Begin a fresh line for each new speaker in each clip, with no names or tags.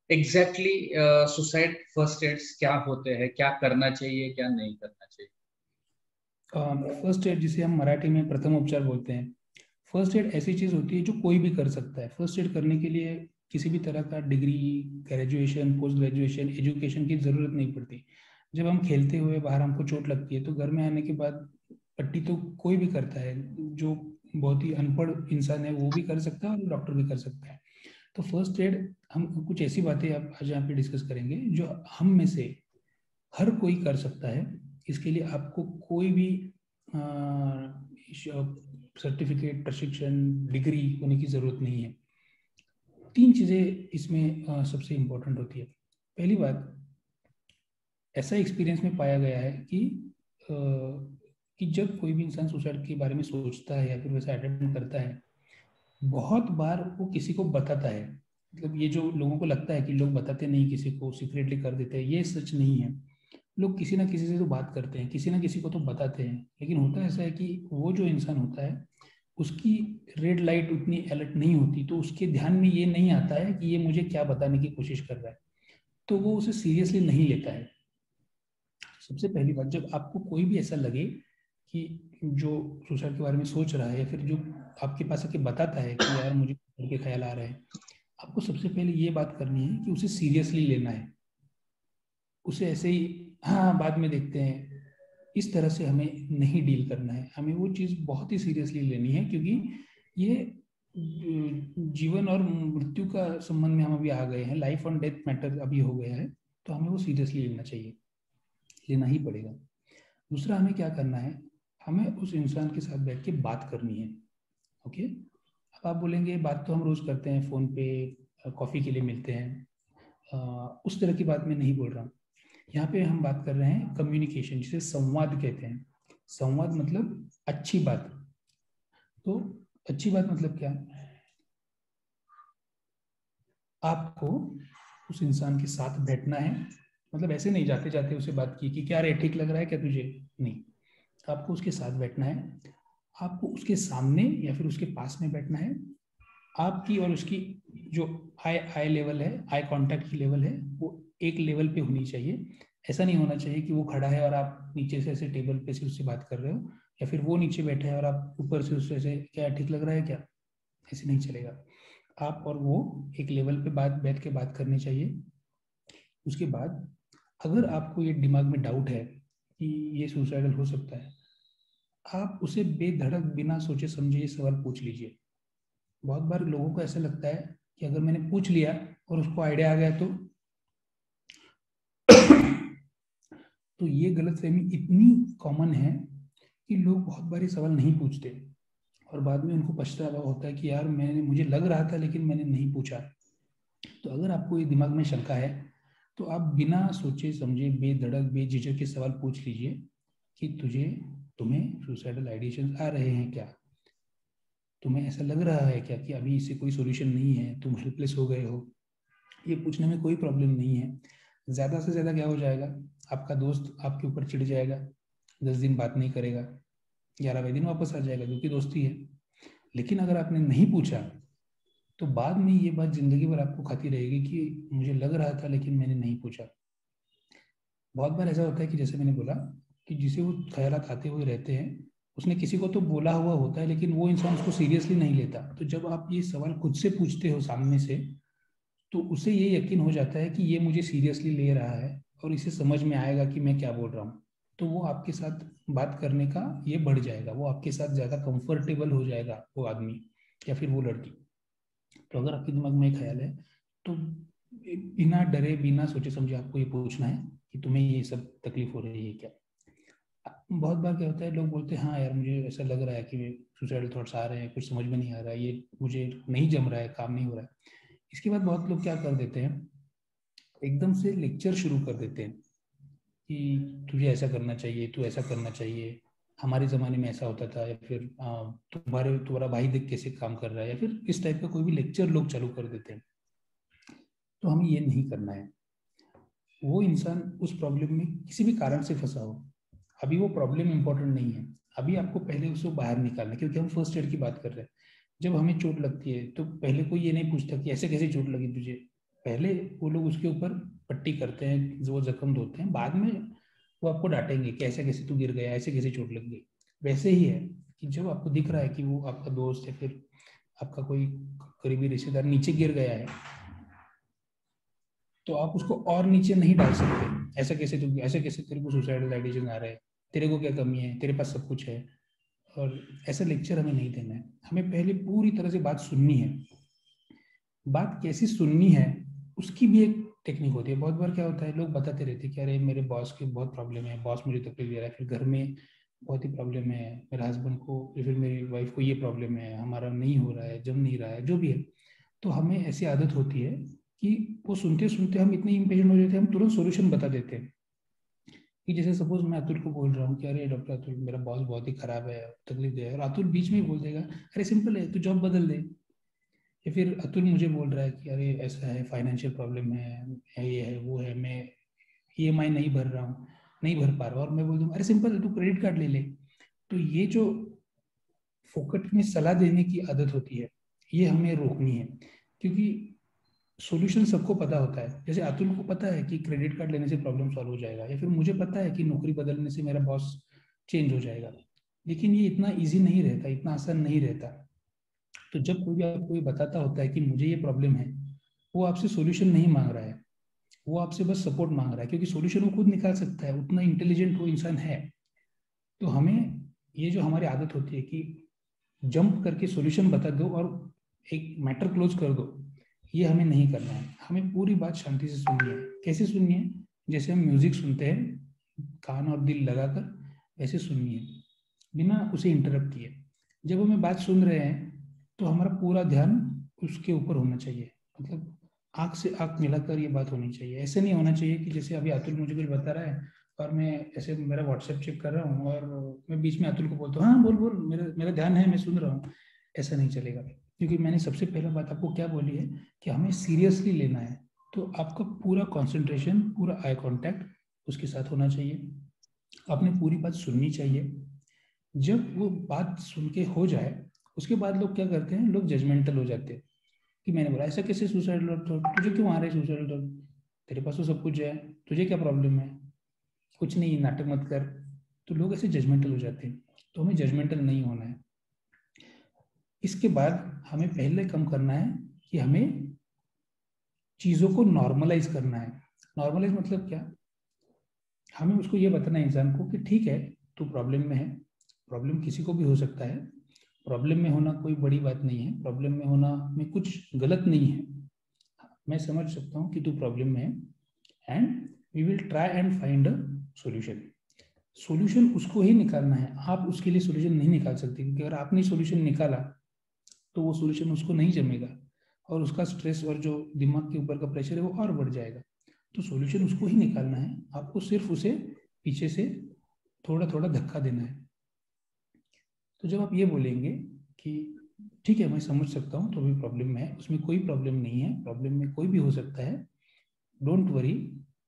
Exactly suicide first ads क्या होते हैं, क्या करना चाहिए, क्या नहीं करना चाहिए?
फर्स्ट एड जिसे हम मराठी में प्रथम उपचार बोलते हैं। फर्स्ट एड ऐसी चीज़ होती है जो कोई भी कर सकता है। फर्स्ट एड करने के लिए किसी भी तरह का degree, graduation, post graduation, education की ज़रूरत नहीं पड़ती। जब हम खेलते हुए बाहर हमको चोट लगती है तो घर में आने के बाद पट्टी तो कोई भी करता है। जो बहुत ही अनपढ़ इंसान है वो भी कर सकता है और डॉक्टर भी कर सकता है। तो फर्स्ट एड हम कुछ ऐसी बातें अब आज यहाँ पे डिस्कस करेंगे जो हम में से हर कोई कर सकता है। इसके लिए आपको कोई भी सर्टिफिकेट, प्रशिक्षण, डिग्री होने की ज़रूरत नहीं है। तीन चीज़ें इसमें सबसे इम्पोर्टेंट होती है। पहली बात, ऐसा एक्सपीरियंस में पाया गया है अ, कि जब कोई भी इंसान सुसाइड के बारे में सोचता है या फिर वैसा अटेम्प्ट करता है, बहुत बार वो किसी को बताता है। मतलब ये जो लोगों को लगता है कि लोग बताते नहीं, किसी को सीक्रेटली कर देते हैं, ये सच नहीं है। लोग किसी ना किसी से तो बात करते हैं, किसी ना किसी को तो बताते हैं, लेकिन होता ऐसा है कि वो जो इंसान होता है उसकी रेड लाइट उतनी अलर्ट नहीं होती, तो उसके ध्यान में ये नहीं आता है कि ये मुझे क्या बताने की कोशिश कर रहा है, तो वो उसे सीरियसली नहीं लेता है। सबसे पहली बात, जब आपको कोई भी ऐसा लगे कि जो सुसाइड के बारे में सोच रहा है या फिर जो आपके पास आके बताता है कि यार मुझे के ख्याल आ रहा है, आपको सबसे पहले ये बात करनी है कि उसे सीरियसली लेना है। उसे ऐसे ही हाँ बाद में देखते हैं, इस तरह से हमें नहीं डील करना है। हमें वो चीज़ बहुत ही सीरियसली लेनी है, क्योंकि ये जीवन और मृत्यु का संबंध में हम अभी आ गए हैं, लाइफ और डेथ मैटर अभी हो गया है, तो हमें वो सीरियसली लेना चाहिए, लेना ही पड़ेगा। दूसरा, हमें क्या करना है, हमें उस इंसान के साथ बैठ के बात करनी है। ओके। अब आप बोलेंगे बात तो हम रोज करते हैं, फोन पे कॉफी के लिए मिलते हैं, उस तरह की बात मैं नहीं बोल रहा हूँ। यहाँ पे हम बात कर रहे हैं कम्युनिकेशन, जिसे संवाद कहते हैं। संवाद मतलब अच्छी बात। तो अच्छी बात मतलब क्या, आपको उस इंसान के साथ बैठना है। मतलब ऐसे नहीं जाते जाते उसे बात की कि क्या रे ठीक लग रहा है क्या तुझे, नहीं। आपको उसके साथ बैठना है, आपको उसके सामने या फिर उसके पास में बैठना है। आपकी और उसकी जो आई आई लेवल है, आई कांटेक्ट की लेवल है, वो एक लेवल पे होनी चाहिए। ऐसा नहीं होना चाहिए कि वो खड़ा है और आप नीचे से ऐसे टेबल पे से उससे बात कर रहे हो, या फिर वो नीचे बैठा है और आप ऊपर से उससे ऐसे क्या ठीक लग रहा है क्या, ऐसे नहीं चलेगा। आप और वो एक लेवल पे बात बैठ के बात करनी चाहिए। उसके बाद अगर आपको ये दिमाग में डाउट है कि ये सुसाइडल हो सकता है, आप उसे बेधड़क बिना सोचे समझे ये सवाल पूछ लीजिए। बहुत बार लोगों को ऐसा लगता है कि अगर मैंने पूछ लिया और उसको आइडिया आ गया तो ये गलतफहमी इतनी कॉमन है कि लोग बहुत बार ये सवाल नहीं पूछते और बाद में उनको पछतावा होता है कि यार मैंने, मुझे लग रहा था लेकिन मैंने नहीं पूछा। तो अगर आपको ये दिमाग में शंका है तो आप बिना सोचे समझे बेधड़क बेझिझक के सवाल पूछ लीजिए कि तुम्हें सुसाइडल आइडिएशन आ रहे हैं क्या, तुम्हें ऐसा लग रहा है क्या कि अभी इससे कोई सोल्यूशन नहीं है, तुम हेल्पलेस हो गए हो। ये पूछने में कोई प्रॉब्लम नहीं है। ज़्यादा से ज़्यादा क्या हो जाएगा, आपका दोस्त आपके ऊपर चिढ़ जाएगा, 10 दिन बात नहीं करेगा, 11वें दिन वापस आ जाएगा, क्योंकि दोस्ती है। लेकिन अगर आपने नहीं पूछा तो बाद में ये बात जिंदगी भर आपको खाती रहेगी कि मुझे लग रहा था लेकिन मैंने नहीं पूछा। बहुत बार ऐसा होता है कि जैसे मैंने बोला कि जिसे वो ख्यालात आते हुए रहते हैं, उसने किसी को तो बोला हुआ होता है लेकिन वो इंसान उसको सीरियसली नहीं लेता। तो जब आप ये सवाल खुद से पूछते हो सामने से, तो उसे ये यकीन हो जाता है कि ये मुझे सीरियसली ले रहा है और इसे समझ में आएगा कि मैं क्या बोल रहा हूँ। तो वो आपके साथ बात करने का ये बढ़ जाएगा, वो आपके साथ ज़्यादा कंफर्टेबल हो जाएगा वो आदमी या फिर वो लड़की। तो अगर आपके दिमाग में ख्याल है तो बिना डरे बिना सोचे समझे आपको ये पूछना है कि तुम्हें ये सब तकलीफ हो रही है क्या। बहुत बार क्या होता है, लोग बोलते हैं हाँ यार मुझे ऐसा लग रहा है कि सुसाइडल थॉट्स आ रहे हैं, कुछ समझ में नहीं आ रहा है, ये मुझे नहीं जम रहा है, काम नहीं हो रहा है। इसके बाद बहुत लोग क्या कर देते हैं, एकदम से लेक्चर शुरू कर देते हैं कि तुझे ऐसा करना चाहिए, तू ऐसा करना चाहिए, हमारे ज़माने में ऐसा होता था, या फिर तुम्हारा भाई देख कैसे काम कर रहा है, या फिर इस टाइप का कोई भी लेक्चर लोग चालू कर देते हैं। तो हमें ये नहीं करना है। वो इंसान उस प्रॉब्लम में किसी भी कारण से फंसा हो, अभी वो प्रॉब्लम इंपॉर्टेंट नहीं है। अभी आपको पहले उसको बाहर निकालना है, क्योंकि हम फर्स्ट एड की बात कर रहे हैं। जब हमें चोट लगती है तो पहले कोई ये नहीं पूछता कि ऐसे कैसे चोट लगी तुझे, पहले वो लोग उसके ऊपर पट्टी करते हैं, जो जख्म धोते हैं, बाद में वो आपको डांटेंगे कि ऐसे कैसे तू गिर गया, ऐसे कैसे चोट लग गई। वैसे ही है कि जब आपको दिख रहा है कि वो आपका दोस्त या फिर आपका कोई करीबी रिश्तेदार नीचे गिर गया है, तो आप उसको और नीचे नहीं डाल सकते। ऐसे कैसे तेरे को सुसाइडल आइडिएशन आ रहा है, तेरे को क्या कमी है, तेरे पास सब कुछ है। और ऐसा लेक्चर हमें नहीं देना है। हमें पहले पूरी तरह से बात सुननी है। बात कैसी सुननी है उसकी भी एक टेक्निक होती है। बहुत बार क्या होता है, लोग बताते रहते हैं कि अरे मेरे बॉस की बहुत प्रॉब्लम है, बॉस मुझे तकलीफ दे रहा है, फिर घर में बहुत ही प्रॉब्लम है, मेरे हस्बैंड को या फिर मेरी वाइफ को ये प्रॉब्लम है, हमारा नहीं हो रहा है, जम नहीं रहा है, जो भी है। तो हमें ऐसी आदत होती है कि वो सुनते सुनते हम इतने इम्पेशेंट हो जाते हैं, हम तुरंत सोल्यूशन बता देते हैं। कि जैसे सपोज मैं अतुल को बोल रहा हूँ कि अरे डॉक्टर अतुल, मेरा बॉस बहुत ही खराब है, तकलीफ दे रहा है, और अतुल बीच में ही बोल देगा अरे सिंपल है, तू जॉब बदल दे। या फिर अतुल मुझे बोल रहा है कि अरे ऐसा है, फाइनेंशियल प्रॉब्लम है, ये है वो है, मैं ईएमआई नहीं भर रहा हूँ, नहीं भर पा रहा हूँ, और मैं बोल दूँ अरे सिंपल है, तू क्रेडिट कार्ड ले ले। तो ये जो फोकट में सलाह देने की आदत होती है, ये हमें रोकनी है। क्योंकि सॉल्यूशन सबको पता होता है। जैसे अतुल को पता है कि क्रेडिट कार्ड लेने से प्रॉब्लम सॉल्व हो जाएगा, या फिर मुझे पता है कि नौकरी बदलने से मेरा बॉस चेंज हो जाएगा। लेकिन ये इतना इजी नहीं रहता, इतना आसान नहीं रहता। तो जब कोई भी आपको ये बताता होता है कि मुझे ये प्रॉब्लम है, वो आपसे सॉल्यूशन नहीं मांग रहा है, वो आपसे बस सपोर्ट मांग रहा है, क्योंकि सॉल्यूशन वो खुद निकाल सकता है, उतना इंटेलिजेंट वो इंसान है। तो हमें ये जो हमारी आदत होती है कि जंप करके सॉल्यूशन बता दो और एक मैटर क्लोज कर दो, ये हमें नहीं करना है। हमें पूरी बात शांति से सुननी है। कैसे सुननी है? जैसे हम म्यूजिक सुनते हैं, कान और दिल लगाकर, वैसे सुननी है, बिना उसे इंटरप्ट किए। जब हमें बात सुन रहे हैं तो हमारा पूरा ध्यान उसके ऊपर होना चाहिए, मतलब आंख से आंख मिलाकर ये बात होनी चाहिए। ऐसे नहीं होना चाहिए कि जैसे अभी अतुल मुझे कुछ बता रहा है और मैं ऐसे मेरा व्हाट्सएप चेक कर रहा हूँ और मैं बीच में अतुल को बोलता हूँ हाँ बोल बोल, मेरा मेरा ध्यान है, मैं सुन रहा हूँ। ऐसा नहीं चलेगा, क्योंकि मैंने सबसे पहला बात आपको क्या बोली है कि हमें सीरियसली लेना है। तो आपका पूरा कॉन्सेंट्रेशन, पूरा आई कॉन्टैक्ट उसके साथ होना चाहिए। आपने पूरी बात सुननी चाहिए। जब वो बात सुन के हो जाए, उसके बाद लोग क्या करते हैं, लोग जजमेंटल हो जाते हैं कि मैंने बोला ऐसा कैसे सुसाइडल थॉट, तुझे क्यों आ रहा है सुसाइडल थॉट, तेरे पास तो सब कुछ है, तुझे क्या प्रॉब्लम है, कुछ नहीं, नाटक मत कर। तो लोग ऐसे जजमेंटल हो जाते हैं। तो हमें जजमेंटल नहीं होना है। इसके बाद हमें पहले कम करना है कि हमें चीज़ों को नॉर्मलाइज करना है। नॉर्मलाइज मतलब क्या? हमें उसको ये बताना है इंसान को कि ठीक है, तू प्रॉब्लम में है, प्रॉब्लम किसी को भी हो सकता है, प्रॉब्लम में होना कोई बड़ी बात नहीं है, प्रॉब्लम में होना में कुछ गलत नहीं है। मैं समझ सकता हूँ कि तू प्रॉब्लम में है, and we will try and find a solution. Solution उसको ही निकालना है, आप उसके लिए सॉल्यूशन नहीं निकाल सकते, क्योंकि अगर आपने सॉल्यूशन निकाला तो वो सॉल्यूशन उसको नहीं जमेगा, और उसका स्ट्रेस और जो दिमाग के ऊपर का प्रेशर है वो और बढ़ जाएगा। तो सॉल्यूशन उसको ही निकालना है, आपको सिर्फ उसे पीछे से थोड़ा थोड़ा धक्का देना है। तो जब आप ये बोलेंगे कि ठीक है मैं समझ सकता हूँ, तो भी प्रॉब्लम में है, उसमें कोई प्रॉब्लम नहीं है, प्रॉब्लम में कोई भी हो सकता है, डोंट वरी,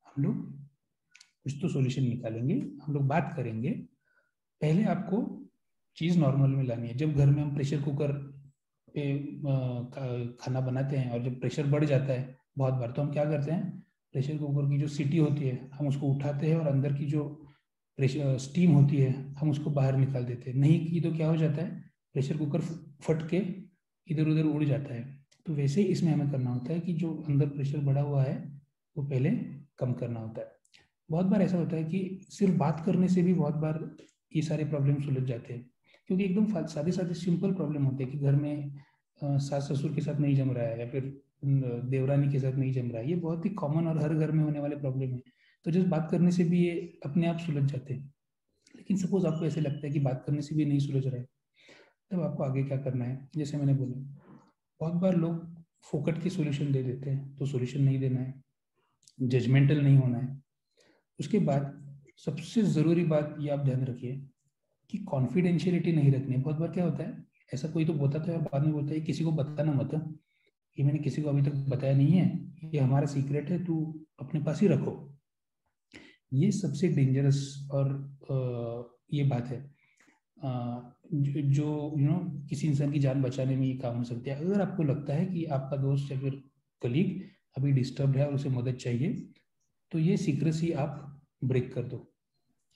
हम लोग कुछ तो सॉल्यूशन निकालेंगे, हम लोग बात करेंगे। पहले आपको चीज़ नॉर्मल में लानी है। जब घर में हम प्रेशर कुकर पे खाना बनाते हैं और जब प्रेशर बढ़ जाता है बहुत बार, तो हम क्या करते हैं, प्रेशर कुकर की जो सीटी होती है हम उसको उठाते हैं और अंदर की जो प्रेशर स्टीम होती है हम उसको बाहर निकाल देते हैं। नहीं की तो क्या हो जाता है, प्रेशर कुकर फट के इधर उधर उड़ जाता है। तो वैसे ही इसमें हमें करना होता है कि जो अंदर प्रेशर बढ़ा हुआ है वो पहले कम करना होता है। बहुत बार ऐसा होता है कि सिर्फ बात करने से भी बहुत बार ये सारे प्रॉब्लम सुलझ जाते हैं, क्योंकि एकदम सादे सादे सिंपल प्रॉब्लम होते हैं कि घर में सास ससुर के साथ नहीं जम रहा है, या फिर देवरानी के साथ नहीं जम रहा है। ये बहुत ही कॉमन और हर घर में होने वाले प्रॉब्लम है। तो जिस बात करने से भी ये अपने आप सुलझ जाते हैं। लेकिन सपोज आपको ऐसे लगता है कि बात करने से भी नहीं सुलझ रहा है, तब आपको आगे क्या करना है? जैसे मैंने बोला, बहुत बार लोग फोकट के सॉल्यूशन दे देते हैं, तो सॉल्यूशन नहीं देना है, जजमेंटल नहीं होना है। उसके बाद सबसे ज़रूरी बात ये आप ध्यान रखिए कि कॉन्फिडेंशियलिटी नहीं रखनी है। बहुत बार क्या होता है, ऐसा कोई तो बताता है और बाद में बोलता है किसी को बताना मत, ये मैंने किसी को अभी तक बताया नहीं है, ये हमारा सीक्रेट है, तू अपने पास ही रखो। ये सबसे डेंजरस और ये बात है जो किसी इंसान की जान बचाने में ये काम हो सकती है। अगर आपको लगता है कि आपका दोस्त या फिर कलीग अभी डिस्टर्ब है और उसे मदद चाहिए, तो ये सीक्रेसी आप ब्रेक कर दो।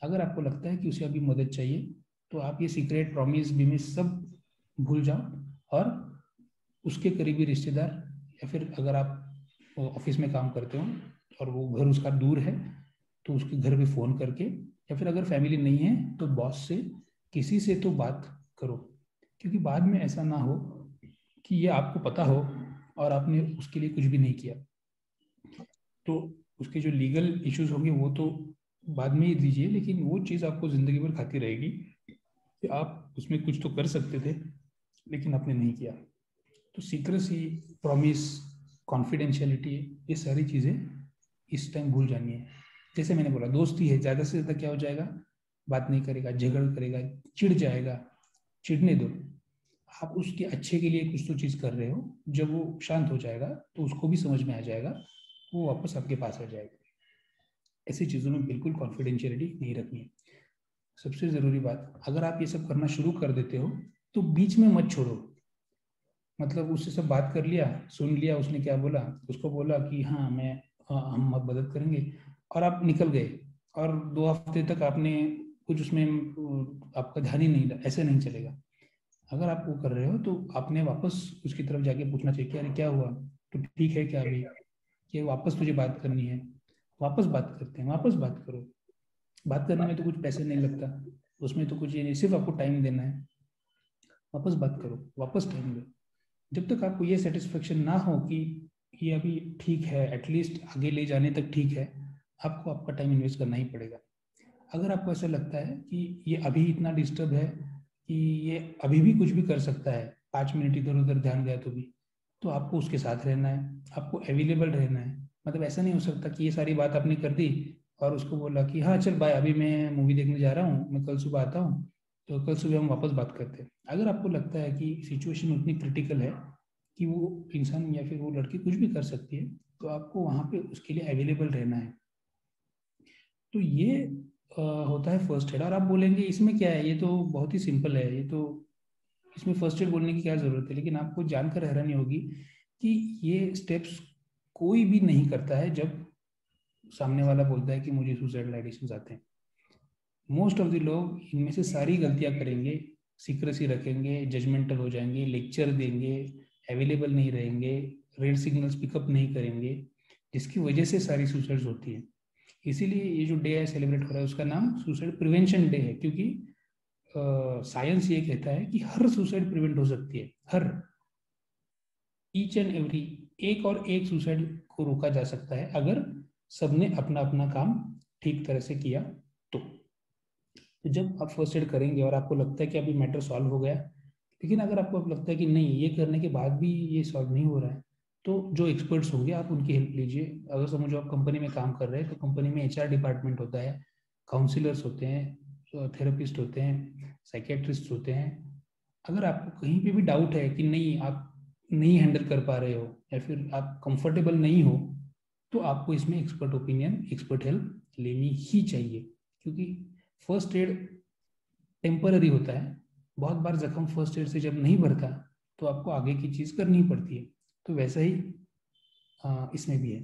अगर आपको लगता है कि उसे अभी मदद चाहिए, तो आप ये सीक्रेट प्रॉमिस बिमिस सब भूल जाओ और उसके करीबी रिश्तेदार, या फिर अगर आप ऑफिस में काम करते हो और वो घर उसका दूर है, तो उसके घर पे फ़ोन करके, या फिर अगर फैमिली नहीं है तो बॉस से, किसी से तो बात करो। क्योंकि बाद में ऐसा ना हो कि ये आपको पता हो और आपने उसके लिए कुछ भी नहीं किया, तो उसके जो लीगल इश्यूज होंगे वो तो बाद में ही दीजिए, लेकिन वो चीज़ आपको ज़िंदगी भर खाती रहेगी कि आप उसमें कुछ तो कर सकते थे लेकिन आपने नहीं किया। तो सीक्रेसी, प्रॉमिस, कॉन्फिडेंशियलिटी, ये सारी चीज़ें इस टाइम भूल जानी है। जैसे मैंने बोला, दोस्ती है, ज़्यादा से ज़्यादा क्या हो जाएगा, बात नहीं करेगा, झगड़ करेगा, चिढ़ जाएगा, चिढ़ने दो। आप उसके अच्छे के लिए कुछ तो चीज़ कर रहे हो, जब वो शांत हो जाएगा तो उसको भी समझ में आ जाएगा, वो वापस आपके पास आ जाएगा। ऐसी चीज़ों में बिल्कुल कॉन्फिडेंशियलिटी नहीं रखनी है। सबसे ज़रूरी बात, अगर आप ये सब करना शुरू कर देते हो तो बीच में मत छोड़ो। मतलब उससे सब बात कर लिया, सुन लिया उसने क्या बोला, उसको बोला कि हाँ मैं, हम मदद करेंगे, और आप निकल गए, और 2 हफ्ते तक आपने कुछ उसमें आपका ध्यान ही नहीं, ऐसे नहीं चलेगा। अगर आप वो कर रहे हो तो आपने वापस उसकी तरफ जाके पूछना चाहिए कि अरे क्या हुआ, तो ठीक है क्या अभी, कि वापस तुझे बात करनी है, वापस बात करते हैं, वापस बात करो। बात करने में तो कुछ पैसे नहीं लगता, उसमें तो कुछ ये नहीं, सिर्फ आपको टाइम देना है। वापस बात करो, वापस टाइम दो। जब तक आपको ये सेटिस्फेक्शन ना हो कि ये अभी ठीक है, एटलीस्ट आगे ले जाने तक ठीक है, आपको आपका टाइम इन्वेस्ट करना ही पड़ेगा। अगर आपको ऐसा लगता है कि ये अभी इतना डिस्टर्ब है कि ये अभी भी कुछ भी कर सकता है, 5 मिनट इधर उधर ध्यान गया तो आपको उसके साथ रहना है, आपको अवेलेबल रहना है। मतलब ऐसा नहीं हो सकता कि ये सारी बात आपने कर दी और उसको बोला कि हाँ चल बाय, अभी मैं मूवी देखने जा रहा हूँ, मैं कल सुबह आता हूँ, तो कल सुबह हम वापस बात करते हैं। अगर आपको लगता है कि सिचुएशन उतनी क्रिटिकल है कि वो इंसान या फिर वो लड़की कुछ भी कर सकती है, तो आपको वहाँ पे उसके लिए अवेलेबल रहना है। तो ये होता है फर्स्ट एड। और आप बोलेंगे इसमें क्या है, ये तो बहुत ही सिंपल है, ये तो इसमें फर्स्ट एड बोलने की क्या ज़रूरत है। लेकिन आपको जानकर हैरानी होगी कि ये स्टेप्स कोई भी नहीं करता है जब सामने वाला बोलता है कि मुझे सुसाइडल आइडिएशंस आते हैं। मोस्ट ऑफ द लोग इनमें से सारी गलतियां करेंगे, सीक्रेसी रखेंगे, जजमेंटल हो जाएंगे, लेक्चर देंगे, अवेलेबल नहीं रहेंगे, रेड सिग्नल्स पिकअप नहीं करेंगे, जिसकी वजह से सारी सुसाइड्स होती है। इसीलिए ये जो डे है सेलिब्रेट हो रहा है, उसका नाम सुसाइड प्रिवेंशन डे है, क्योंकि साइंस ये कहता है कि हर सुसाइड प्रिवेंट हो सकती है, हर, ईच एंड एवरी, एक और एक सुसाइड को रोका जा सकता है अगर सबने अपना अपना काम ठीक तरह से किया। तो जब आप फर्स्ट एड करेंगे और आपको लगता है कि अभी मैटर सॉल्व हो गया, लेकिन अगर आपको अब लगता है कि नहीं, ये करने के बाद भी ये सॉल्व नहीं हो रहा है, तो जो एक्सपर्ट्स होंगे आप उनकी हेल्प लीजिए। अगर समझो आप कंपनी में काम कर रहे हैं, तो कंपनी में एचआर डिपार्टमेंट होता है, काउंसिलर्स होते हैं, थेरेपिस्ट होते हैं, साइकेट्रिस्ट होते हैं। अगर आपको कहीं पे भी डाउट है कि नहीं, आप नहीं हैंडल कर पा रहे हो या फिर आप कंफर्टेबल नहीं हो, तो आपको इसमें एक्सपर्ट ओपिनियन, एक्सपर्ट हेल्प लेनी ही चाहिए। क्योंकि फर्स्ट एड टेम्पररी होता है। बहुत बार जख्म फर्स्ट एड से जब नहीं भरता, तो आपको आगे की चीज़ करनी पड़ती है। तो वैसा ही इसमें भी है।